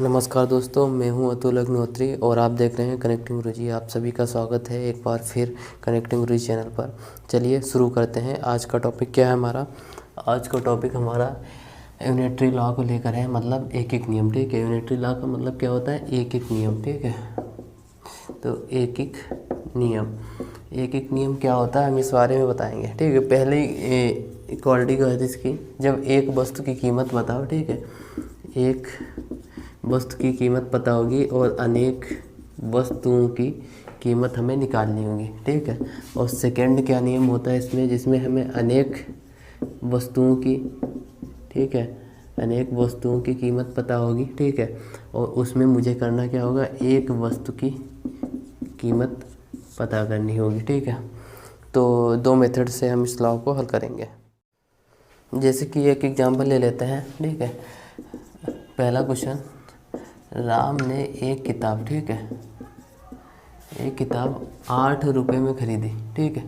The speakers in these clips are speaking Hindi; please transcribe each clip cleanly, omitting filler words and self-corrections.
नमस्कार दोस्तों, मैं हूं अतुल अग्निहोत्री और आप देख रहे हैं कनेक्टिंग गुरुजी। आप सभी का स्वागत है एक बार फिर कनेक्टिंग गुरुजी चैनल पर। चलिए शुरू करते हैं। आज का टॉपिक क्या है हमारा? आज का टॉपिक हमारा यूनिटरी लॉ को लेकर है, मतलब एक एक नियम। ठीक है, यूनिटरी लॉ का मतलब क्या होता है? एक एक नियम। ठीक है, तो एक एक नियम क्या होता है हम इस बारे में बताएंगे। ठीक है, पहले इक्वालिटी का है इसकी, जब एक वस्तु की कीमत बताओ। ठीक है, एक वस्तु की कीमत पता होगी और अनेक वस्तुओं की कीमत हमें निकालनी होगी। ठीक है, और सेकंड क्या नियम होता है इसमें, जिसमें हमें अनेक वस्तुओं की, ठीक है, अनेक वस्तुओं की कीमत पता होगी। ठीक है, और उसमें मुझे करना क्या होगा? एक वस्तु की कीमत पता करनी होगी। ठीक है, तो दो मेथड से हम इस लॉ को हल करेंगे। जैसे कि एक एग्जांपल ले लेते हैं। ठीक है, पहला क्वेश्चन, राम ने एक किताब, ठीक है, एक किताब 8 रुपये में खरीदी। ठीक है,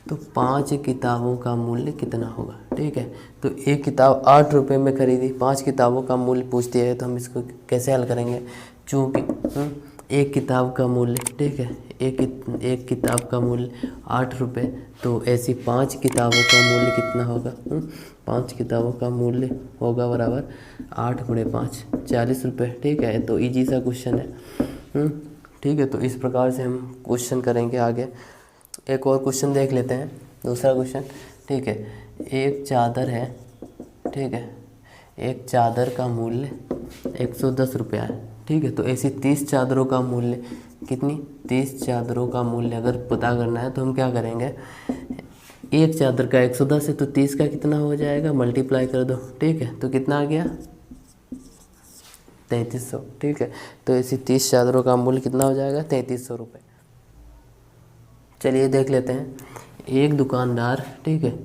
तो 5 किताबों का मूल्य कितना होगा? ठीक है, तो एक किताब 8 रुपये में खरीदी, 5 किताबों का मूल्य पूछती है, तो हम इसको कैसे हल करेंगे? चूँकि एक किताब का मूल्य, ठीक है, एक किताब का मूल्य 8 रुपये, तो ऐसी 5 किताबों का मूल्य कितना होगा? 5 किताबों का मूल्य होगा बराबर 8 गुणे 5, 40 रुपये। ठीक है, तो इजी सा क्वेश्चन है। ठीक है, तो इस प्रकार से हम क्वेश्चन करेंगे आगे। एक और क्वेश्चन देख लेते हैं, दूसरा क्वेश्चन। ठीक है, एक चादर है, ठीक है, एक चादर का मूल्य 110 रुपया है। ठीक है, तो ऐसी 30 चादरों का मूल्य कितनी? 30 चादरों का मूल्य अगर पता करना है तो हम क्या करेंगे? एक चादर का 110 है तो 30 का कितना हो जाएगा? मल्टीप्लाई कर दो। ठीक है, तो कितना आ गया? 3300। ठीक है, तो ऐसी 30 चादरों का मूल्य कितना हो जाएगा? 3300 रुपये। चलिए देख लेते हैं। एक दुकानदार, ठीक है,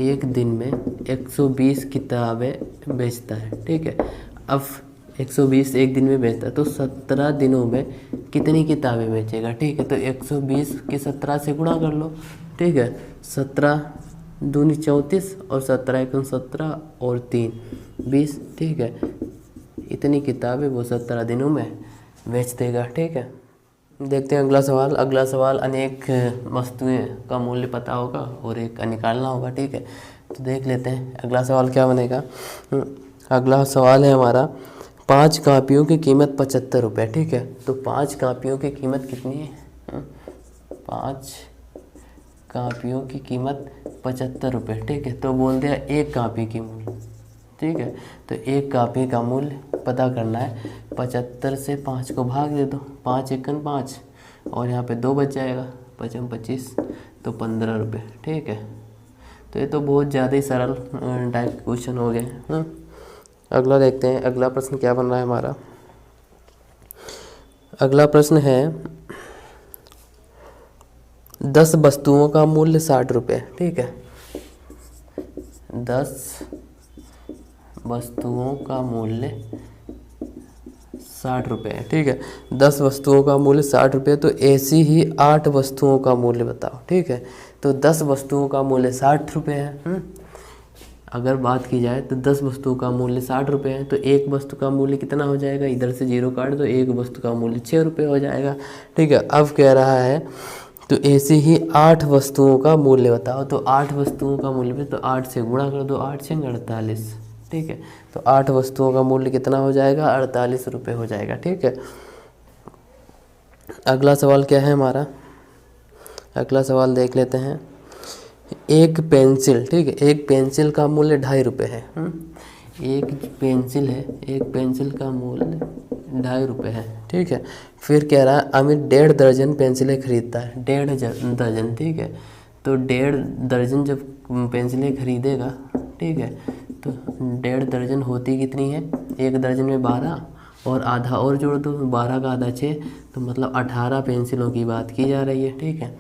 एक दिन में 120 किताबें बेचता है। ठीक है, अब 120 एक दिन में बेचता है तो 17 दिनों में कितनी किताबें बेचेगा? ठीक है, तो 120 के 17 से गुणा कर लो। ठीक है, 17 दूनी 34 और 17 एकम 17 और 3 20। ठीक है, इतनी किताबें वो 17 दिनों में बेच देगा। ठीक है, देखते हैं अगला सवाल। अगला सवाल, अनेक वस्तुएं का मूल्य पता होगा और एक का निकालना होगा। ठीक है, तो देख लेते हैं अगला सवाल क्या बनेगा। अगला सवाल है हमारा, 5 कापियों की कीमत 75 रुपये। ठीक है, तो 5 कापियों की कीमत कितनी है? 5 कापियों की कीमत 75 रुपये। ठीक है, तो बोल दिया एक कापी की मूल्य। ठीक है, तो एक कापी का मूल्य पता करना है। 75 से 5 को भाग दे दो, 5 एकन 5 और यहाँ पे 2 बच जाएगा, 5 25 तो 15 रुपये। ठीक है, तो ये तो बहुत ज़्यादा ही सरल टाइप क्वेश्चन हो गए। अगला देखते हैं, अगला प्रश्न क्या बन रहा है हमारा। अगला प्रश्न है, 10 वस्तुओं का मूल्य 60 रुपये। ठीक है, 10 वस्तुओं का मूल्य 60 रुपये है। ठीक है, 10 वस्तुओं का मूल्य 60 रुपये, तो ऐसी ही 8 वस्तुओं का मूल्य बताओ। ठीक है, तो 10 वस्तुओं का मूल्य 60 रुपये है। अगर बात की जाए तो 10 वस्तुओं का मूल्य 60 रुपये है, तो एक वस्तु का मूल्य कितना हो जाएगा? इधर से 0 काट दो, एक वस्तु का मूल्य 6 रुपये हो जाएगा। ठीक है, अब कह रहा है तो ऐसी ही 8 वस्तुओं का मूल्य बताओ। तो 8 वस्तुओं का मूल्य भी, तो 8 से गुणा कर दो, 8 से 48। ठीक है, तो 8 वस्तुओं का मूल्य कितना हो जाएगा? 48 रुपये हो जाएगा। ठीक है, अगला सवाल क्या है हमारा? अगला सवाल देख लेते हैं। एक पेंसिल, ठीक है, एक पेंसिल का मूल्य 2.5 रुपये है। एक पेंसिल है, एक पेंसिल का मूल्य 2.5 रुपये है। ठीक है, फिर कह रहा है अमित 1.5 दर्जन पेंसिलें खरीदता है। 1.5 दर्जन। ठीक है, तो 1.5 दर्जन जब पेंसिलें खरीदेगा, ठीक है, तो 1.5 दर्जन होती कितनी है? एक दर्जन में 12 और आधा और जोड़ दो, 12 का आधा 6, तो मतलब 18 पेंसिलों की बात की जा रही है। ठीक है,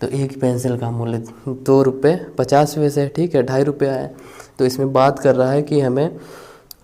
तो एक पेंसिल का मूल्य 2 रुपये 50 पैसे। ठीक है, 2.5 रुपया है, तो इसमें बात कर रहा है कि हमें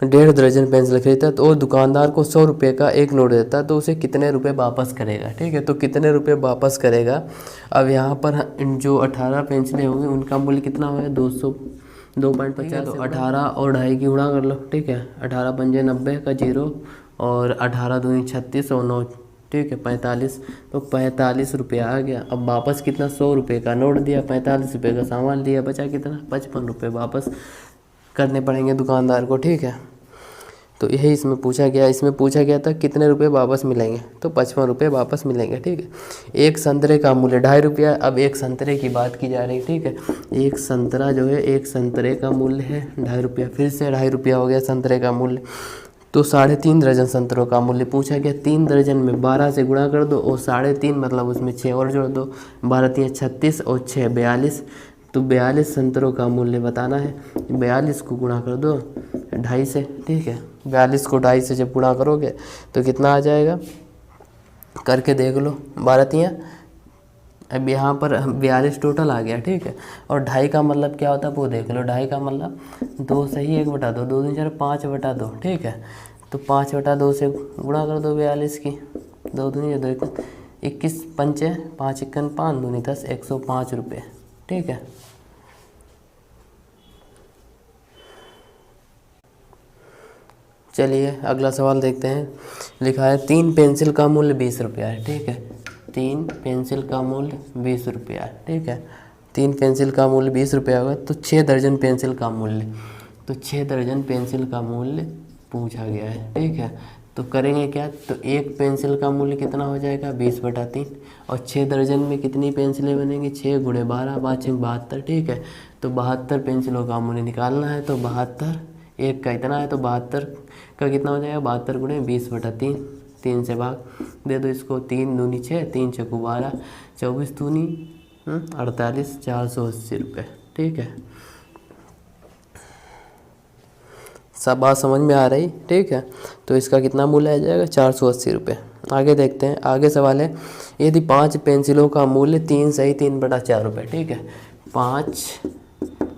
1.5 दर्जन पेंसिल खरीदता है, तो और दुकानदार को 100 रुपये का एक नोट देता है, तो उसे कितने रुपए वापस करेगा? ठीक है, तो कितने रुपए वापस करेगा? अब यहाँ पर जो 18 पेंसिलें होंगी उनका मूल्य कितना होगा? 2.50। तो 18 और 2.5 की गुणा कर लो। ठीक है, 18 पंजे 90 का 0 और 18 दूनी 36 और 9, ठीक है 45, तो 45 रुपया आ गया। अब वापस कितना, 100 रुपये का नोट दिया, 45 रुपये का सामान लिया, बचा कितना, 55 रुपये वापस करने पड़ेंगे दुकानदार को, ठीक है। तो यही इसमें पूछा गया। इसमें पूछा गया था कितने रुपए वापस मिलेंगे, तो 55 रुपये वापस मिलेंगे, ठीक है। एक संतरे का मूल्य 2.5 रुपया। अब एक संतरे की बात की जा रही, ठीक है। एक संतरा जो है, एक संतरे का मूल्य है 2.5 रुपया, फिर से 2.5 रुपया हो गया संतरे का मूल्य। तो 3.5 दर्जन संतरों का मूल्य पूछा गया। 3 दर्जन में 12 से गुणा कर दो और 3.5 मतलब उसमें 6 और जोड़ दो, 12 3 36 और 6 42। तो 42 संतरों का मूल्य बताना है। 42 को गुणा कर दो 2.5 से, ठीक है। 42 को 2.5 से जब गुणा करोगे तो कितना आ जाएगा, करके देख लो 12 3। अब यहाँ पर 42 टोटल आ गया, ठीक है। और 2.5 का मतलब क्या होता है वो देख लो। 2.5 का मतलब 2 सही 1 बटा 2, 2 दूनी 4 5 बटा 2, ठीक है। तो 5 बटा 2 से गुणा कर दो 42 की, 2 दूनी 2 21 5 5 51 5 दूनी 10, 105 रुपये, ठीक है। चलिए अगला सवाल देखते हैं। लिखा है 3 पेंसिल का मूल्य 20 रुपया है, ठीक है। 3 पेंसिल का मूल्य 20 रुपया है, ठीक है। 3 पेंसिल का मूल्य 20 रुपया होगा। तो 6 दर्जन पेंसिल का मूल्य, तो 6 दर्जन पेंसिल का मूल्य पूछा गया है, ठीक है। तो करेंगे क्या, तो एक पेंसिल का मूल्य कितना हो जाएगा 20/3 और 6 दर्जन में कितनी पेंसिलें बनेंगी, 6 × 12 5 72, ठीक है। तो 72 पेंसिलों का मूल्य निकालना है। तो 72, एक का इतना है तो 72 का कितना हो जाएगा, 72 × 20/3, 3 से भाग दे दो इसको, 3 दूनी 6, 3 6 12, 24 दूनी 48, 480 रुपये, ठीक है। सब बात समझ में आ रही, ठीक है। तो इसका कितना मूल्य आ जाएगा, 480 रुपये। आगे देखते हैं। आगे सवाल है, यदि 5 पेंसिलों का मूल्य 3 सही 3/4 रुपये, ठीक है। 5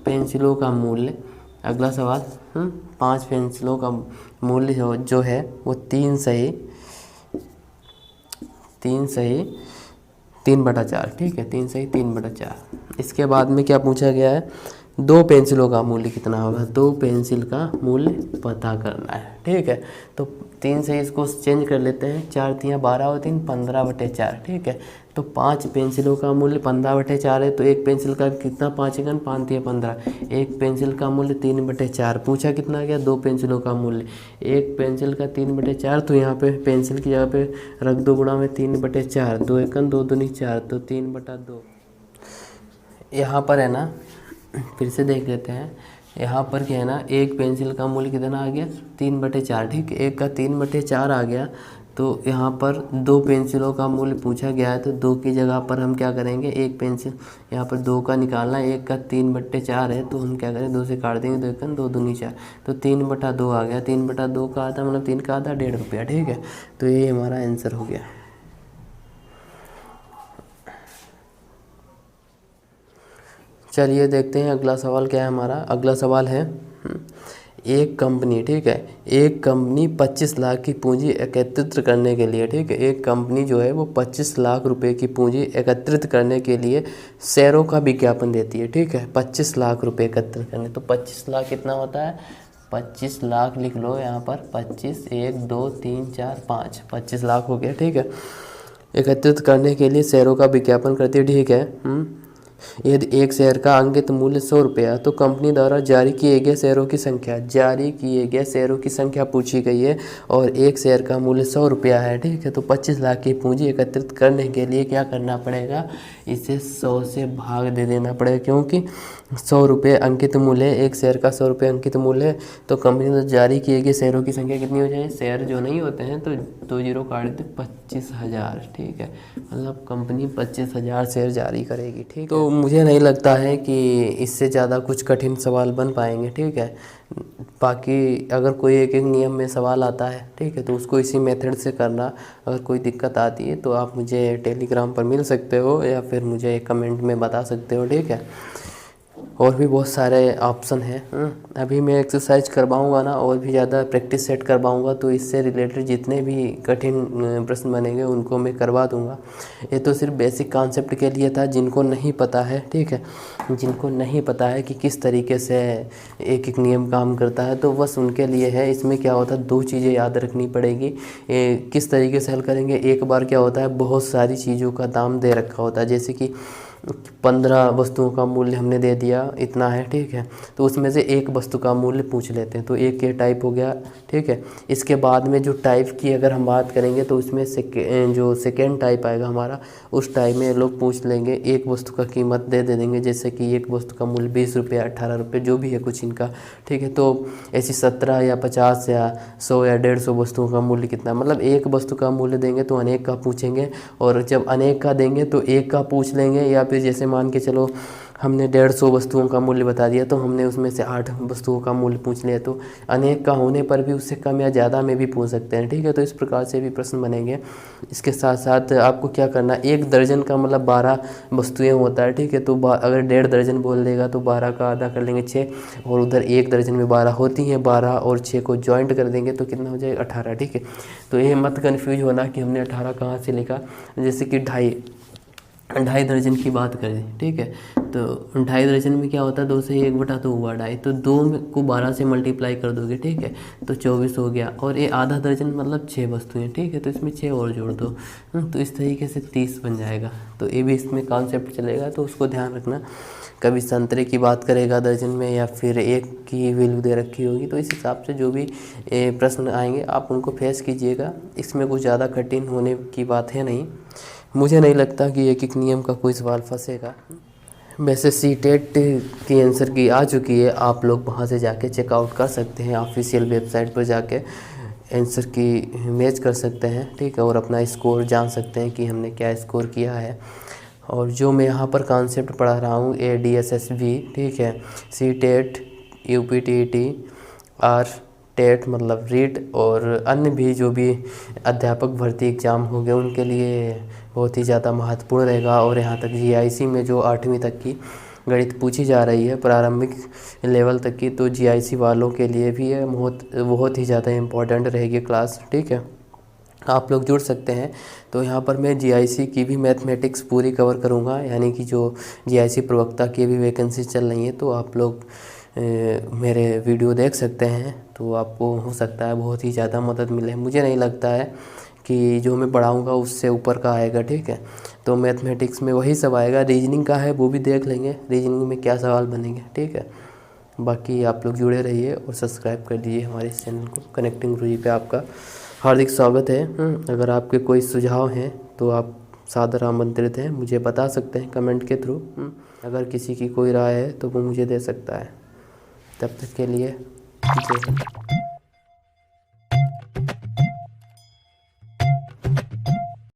पेंसिलों का मूल्य, अगला सवाल 5 पेंसिलों का मूल्य जो है वो 3 सही 3/4, ठीक है। 3 सही 3/4। इसके बाद में क्या पूछा गया है, 2 पेंसिलों का मूल्य कितना होगा, 2 पेंसिल का मूल्य पता करना है, ठीक है। तो 3 से इसको चेंज कर लेते हैं, 4 3 12 और 3 15/4, ठीक है। तो 5 पेंसिलों का मूल्य 15/4 है। तो एक पेंसिल का कितना, 5 × 5 = 15, एक पेंसिल का मूल्य 3/4। पूछा कितना गया, 2 पेंसिलों का मूल्य, एक पेंसिल का 3/4। तो यहाँ पे पेंसिल की जगह पे रख दो गुणा में 3/4, 2 1 2 दूनी 4, तो 3/2। यहाँ पर है ना, फिर से देख लेते हैं। यहाँ पर क्या है ना, एक पेंसिल का मूल्य कितना आ गया, 3/4, ठीक है। एक का 3/4 आ गया। तो यहाँ पर 2 पेंसिलों का मूल्य पूछा गया है। तो 2 की जगह पर हम क्या करेंगे, एक पेंसिल यहाँ पर 2 का निकालना है, एक का 3/4 है। तो हम क्या करें, 2 से काट देंगे, 2 1 2 दूनी 4, तो 3/2 आ गया। 3/2 का आधा मतलब 3 का आधा 1.5 रुपया, ठीक है। तो ये हमारा आंसर हो गया। चलिए देखते हैं अगला सवाल क्या है हमारा। अगला सवाल है, एक कंपनी, ठीक है, एक कंपनी 25 लाख की पूंजी एकत्रित करने के लिए, ठीक है, एक कंपनी जो है वो 25 लाख रुपए की पूंजी एकत्रित करने के लिए शेयरों का विज्ञापन देती है, ठीक है। 25 लाख रुपए एकत्रित करने, तो 25 लाख कितना होता है, 25 लाख लिख लो यहाँ पर, 25 1 2 3 4 5, 25 लाख हो गया, ठीक है। एकत्रित करने के लिए शेयरों का विज्ञापन करती है, ठीक है। यदि एक शेयर का अंकित मूल्य 100 रुपया, तो कंपनी द्वारा जारी किए गए शेयरों की संख्या पूछी गई है और एक शेयर का मूल्य 100 रुपया है, ठीक है। तो 25 लाख की पूंजी एकत्रित करने के लिए क्या करना पड़ेगा, इसे 100 से भाग दे देना पड़ेगा, क्योंकि 100 रुपये अंकित मूल्य है, एक शेयर का 100 रुपये अंकित मूल्य है। तो कंपनी द्वारा जारी किए गए शेयरों की संख्या कितनी हो जाए, शेयर जो नहीं होते हैं तो 2 जीरो काट दे, 25,000, ठीक है। मतलब कंपनी 25,000 शेयर जारी करेगी, ठीक है। तो मुझे नहीं लगता है कि इससे ज़्यादा कुछ कठिन सवाल बन पाएंगे, ठीक है। बाकी अगर कोई एक एक नियम में सवाल आता है, ठीक है, तो उसको इसी मेथड से करना। अगर कोई दिक्कत आती है तो आप मुझे टेलीग्राम पर मिल सकते हो या फिर मुझे कमेंट में बता सकते हो, ठीक है। और भी बहुत सारे ऑप्शन हैं। अभी मैं एक्सरसाइज करवाऊँगा ना, और भी ज़्यादा प्रैक्टिस सेट करवाऊँगा, तो इससे रिलेटेड जितने भी कठिन प्रश्न बनेंगे उनको मैं करवा दूँगा। ये तो सिर्फ बेसिक कॉन्सेप्ट के लिए था, जिनको नहीं पता है, ठीक है, जिनको नहीं पता है कि किस तरीके से एक एक नियम काम करता है, तो बस उनके लिए है। इसमें क्या होता है, 2 चीज़ें याद रखनी पड़ेगी। किस तरीके से हल करेंगे, एक बार क्या होता है, बहुत सारी चीज़ों का दाम दे रखा होता है, जैसे कि 15 वस्तुओं का मूल्य हमने दे दिया इतना है, ठीक है, तो उसमें से एक वस्तु का मूल्य पूछ लेते हैं, तो एक ये टाइप हो गया, ठीक है। इसके बाद में जो टाइप की अगर हम बात करेंगे, तो उसमें जो सेकेंड टाइप आएगा हमारा, उस टाइप में लोग पूछ लेंगे, एक वस्तु का कीमत दे देंगे, जैसे कि एक वस्तु का मूल्य 20 रुपये, 18 रुपये, जो भी है कुछ इनका, ठीक है। तो ऐसी 17 या 50 या 100 या 150 वस्तुओं का मूल्य कितना, मतलब एक वस्तु का मूल्य देंगे तो अनेक का पूछेंगे, और जब अनेक का देंगे तो एक का पूछ लेंगे, या फिर जैसे मान के चलो हमने 150 वस्तुओं का मूल्य बता दिया, तो हमने उसमें से 8 वस्तुओं का मूल्य पूछ लिया, तो अनेक का होने पर भी उससे कम या ज़्यादा में भी पूछ सकते हैं, ठीक है। तो इस प्रकार से भी प्रश्न बनेंगे। इसके साथ साथ आपको क्या करना, 1 दर्जन का मतलब 12 वस्तुएं होता है, ठीक है। तो अगर 1.5 दर्जन बोल देगा तो 12 का आधा कर लेंगे 6, और उधर 1 दर्जन में 12 होती हैं, 12 और 6 को जॉइंट कर देंगे तो कितना हो जाएगा, 18, ठीक है। तो ये मत कन्फ्यूज होना कि हमने 18 कहाँ से लिखा, जैसे कि 2.5 दर्जन की बात करें, ठीक है, तो 2.5 दर्जन में क्या होता है, 2 से 1/2 हुआ 2.5, तो 2 को 12 से मल्टीप्लाई कर दोगे, ठीक है, तो 24 हो गया। और ये आधा दर्जन मतलब 6 वस्तुएं, ठीक है, तो इसमें 6 और जोड़ दो, तो इस तरीके से 30 बन जाएगा। तो ये भी इसमें कॉन्सेप्ट चलेगा, तो उसको ध्यान रखना। कभी संतरे की बात करेगा दर्जन में, या फिर 1 की वैल्यू दे रखी होगी, तो इस हिसाब से जो भी प्रश्न आएंगे आप उनको फेस कीजिएगा। इसमें कुछ ज़्यादा कठिन होने की बात है नहीं। मुझे नहीं लगता कि एक एक नियम का कोई सवाल फंसेगा। वैसे सीटेट की आंसर की आ चुकी है, आप लोग वहाँ से जाके चेकआउट कर सकते हैं, ऑफिशियल वेबसाइट पर जाके आंसर की मैच कर सकते हैं, ठीक है, और अपना स्कोर जान सकते हैं कि हमने क्या स्कोर किया है। और जो मैं यहाँ पर कॉन्सेप्ट पढ़ा रहा हूँ, ADSSB, ठीक है, सीटेट, UPTET, आर टेट मतलब रीट, और अन्य भी जो भी अध्यापक भर्ती एग्ज़ाम होंगे उनके लिए बहुत ही ज़्यादा महत्वपूर्ण रहेगा। और यहाँ तक GIC में जो 8वीं तक की गणित पूछी जा रही है, प्रारंभिक लेवल तक की, तो GIC वालों के लिए भी ये बहुत ही ज़्यादा इम्पोर्टेंट रहेगी क्लास, ठीक है। आप लोग जुड़ सकते हैं। तो यहाँ पर मैं GIC की भी मैथमेटिक्स पूरी कवर करूँगा, यानी कि जो GIC प्रवक्ता की भी वैकेंसी चल रही है, तो आप लोग मेरे वीडियो देख सकते हैं, तो आपको हो सकता है बहुत ही ज़्यादा मदद मिले। मुझे नहीं लगता है कि जो मैं पढ़ाऊँगा उससे ऊपर का आएगा, ठीक है। तो मैथमेटिक्स में वही सब आएगा, रीजनिंग का है वो भी देख लेंगे, रीजनिंग में क्या सवाल बनेंगे, ठीक है। बाकी आप लोग जुड़े रहिए और सब्सक्राइब कर दीजिए हमारे इस चैनल को। कनेक्टिंग गुरुजी पे आपका हार्दिक स्वागत है। अगर आपके कोई सुझाव हैं तो आप सादर आमंत्रित हैं, मुझे बता सकते हैं कमेंट के थ्रू। अगर किसी की कोई राय है तो वो मुझे दे सकता है। तब तक के लिए जय हिंद।